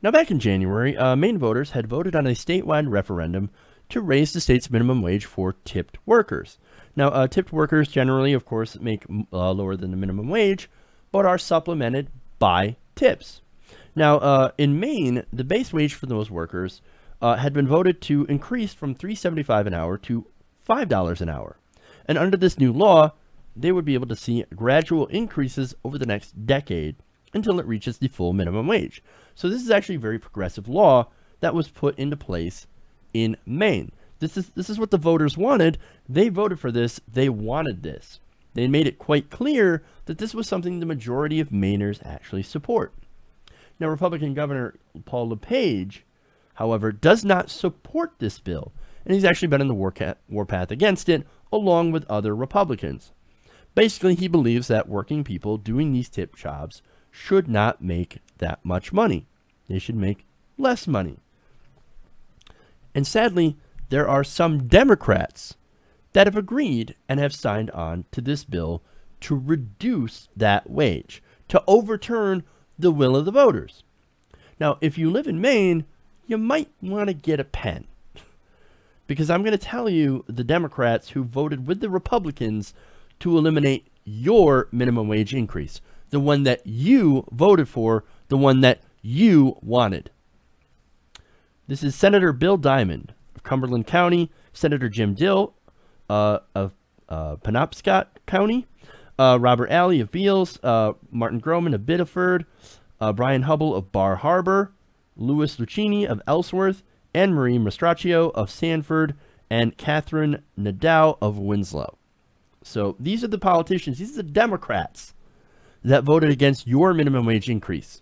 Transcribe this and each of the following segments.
Now, back in January, Maine voters had voted on a statewide referendum to raise the state's minimum wage for tipped workers. Now, tipped workers generally, of course, make lower than the minimum wage, but are supplemented by tips. Now, in Maine, the base wage for those workers had been voted to increase from $3.75 an hour to $5 an hour. And under this new law, they would be able to see gradual increases over the next decade until it reaches the full minimum wage. So this is actually a very progressive law that was put into place in Maine. This is what the voters wanted. They voted for this. They wanted this. They made it quite clear that this was something the majority of Mainers actually support. Now, Republican Governor Paul LePage, however, does not support this bill, and he's actually been in the warpath against it, along with other Republicans. Basically, he believes that working people doing these tip jobs should not make that much money. They should make less money. And sadly, there are some Democrats that have agreed and have signed on to this bill to reduce that wage, to overturn the will of the voters. Now, if you live in Maine, you might want to get a pen, because I'm going to tell you the Democrats who voted with the Republicans to eliminate your minimum wage increase, the one that you voted for, the one that you wanted. This is Senator Bill Diamond of Cumberland County, Senator Jim Dill of Penobscot County, Robert Alley of Beals, Martin Groman of Biddeford, Brian Hubble of Bar Harbor, Louis Lucchini of Ellsworth, Anne Marie Mastraccio of Sanford, and Catherine Nadeau of Winslow. So these are the politicians, these are the Democrats that voted against your minimum wage increase.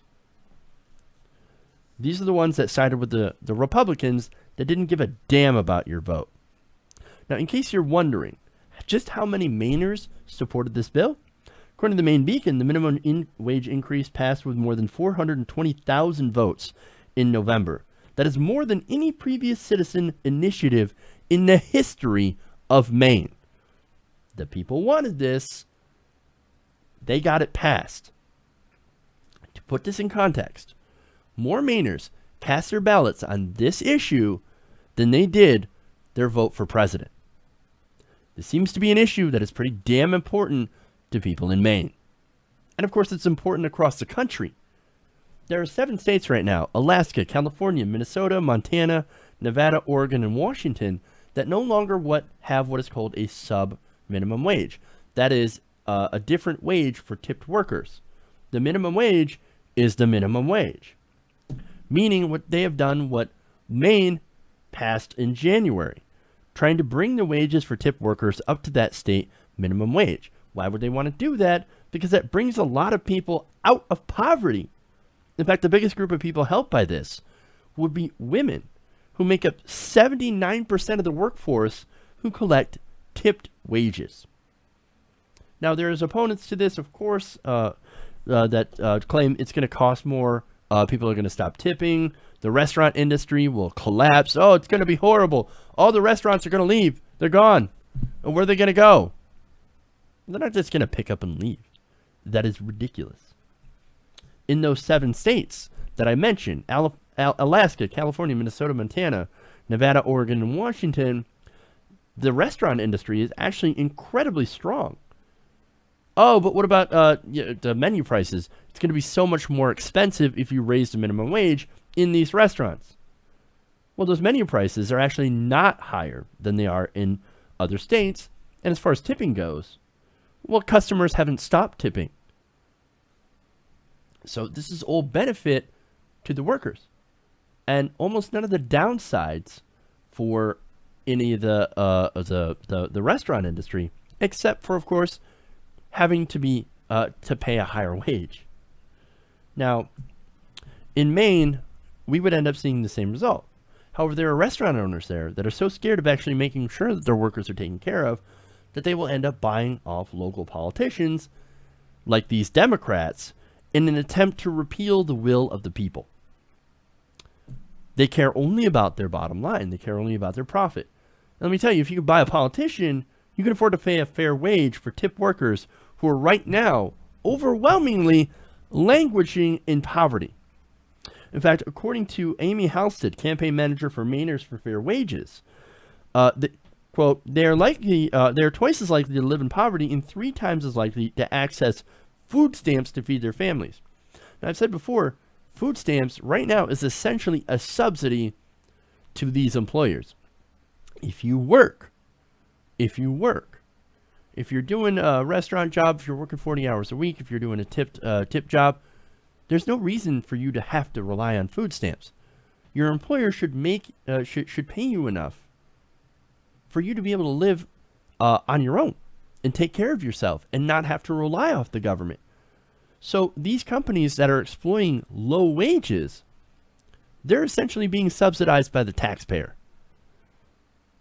These are the ones that sided with the Republicans that didn't give a damn about your vote. Now, in case you're wondering just how many Mainers supported this bill, according to the Maine Beacon, the minimum wage increase passed with more than 420,000 votes in November. That is more than any previous citizen initiative in the history of Maine. The people wanted this. They got it passed. To put this in context, more Mainers cast their ballots on this issue than they did their vote for president. This seems to be an issue that is pretty damn important to people in Maine. And of course, it's important across the country. There are 7 states right now, Alaska, California, Minnesota, Montana, Nevada, Oregon, and Washington, that no longer have what is called a sub-minimum wage. That is a different wage for tipped workers. The minimum wage is the minimum wage. Meaning what they have done, what Maine passed in January, trying to bring the wages for tipped workers up to that state minimum wage. Why would they want to do that? Because that brings a lot of people out of poverty. In fact, the biggest group of people helped by this would be women, who make up 79% of the workforce who collect tipped wages. Now, there's opponents to this, of course, that claim it's going to cost more. People are going to stop tipping. The restaurant industry will collapse. Oh, it's going to be horrible. All the restaurants are going to leave. They're gone. And where are they going to go? They're not just going to pick up and leave. That is ridiculous. In those 7 states that I mentioned, Alaska, California, Minnesota, Montana, Nevada, Oregon, and Washington, the restaurant industry is actually incredibly strong. Oh, but what about the menu prices? It's going to be so much more expensive if you raise the minimum wage in these restaurants. Well, those menu prices are actually not higher than they are in other states. And as far as tipping goes, well, customers haven't stopped tipping. So this is all benefit to the workers, and almost none of the downsides for any of the restaurant industry, except for, of course, having to be to pay a higher wage. Now, in Maine, we would end up seeing the same result. However, there are restaurant owners there that are so scared of actually making sure that their workers are taken care of that they will end up buying off local politicians like these Democrats in an attempt to repeal the will of the people. They care only about their bottom line. They care only about their profit. And let me tell you, if you could buy a politician, you can afford to pay a fair wage for tip workers who are right now overwhelmingly languishing in poverty. In fact, according to Amy Halstead, campaign manager for Mainers for Fair Wages, quote, they are twice as likely to live in poverty and 3 times as likely to access food stamps to feed their families. Now, I've said before, food stamps right now is essentially a subsidy to these employers. If you work, if you're doing a restaurant job, if you're working 40 hours a week, if you're doing a tip job, there's no reason for you to have to rely on food stamps. Your employer should pay you enough for you to be able to live on your own and take care of yourself and not have to rely off the government. So these companies that are exploiting low wages, they're essentially being subsidized by the taxpayer.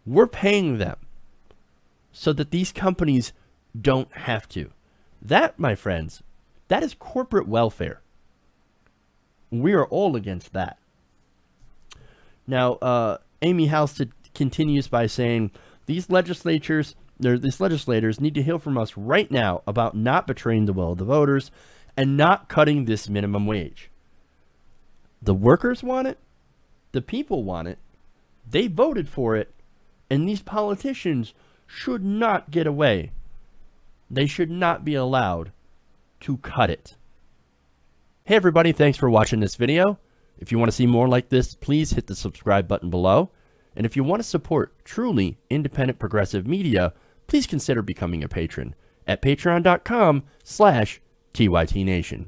We're paying them so that these companies don't have to. That, my friends, that is corporate welfare. We are all against that. Now, Amy Halstead continues by saying, these legislators need to hear from us right now about not betraying the will of the voters and not cutting this minimum wage. The workers want it. The people want it. They voted for it. And these politicians should not get away. They should not be allowed to cut it. Hey everybody, thanks for watching this video. If you want to see more like this, please hit the subscribe button below. And if you want to support truly independent progressive media, please consider becoming a patron at patreon.com/TYTNation.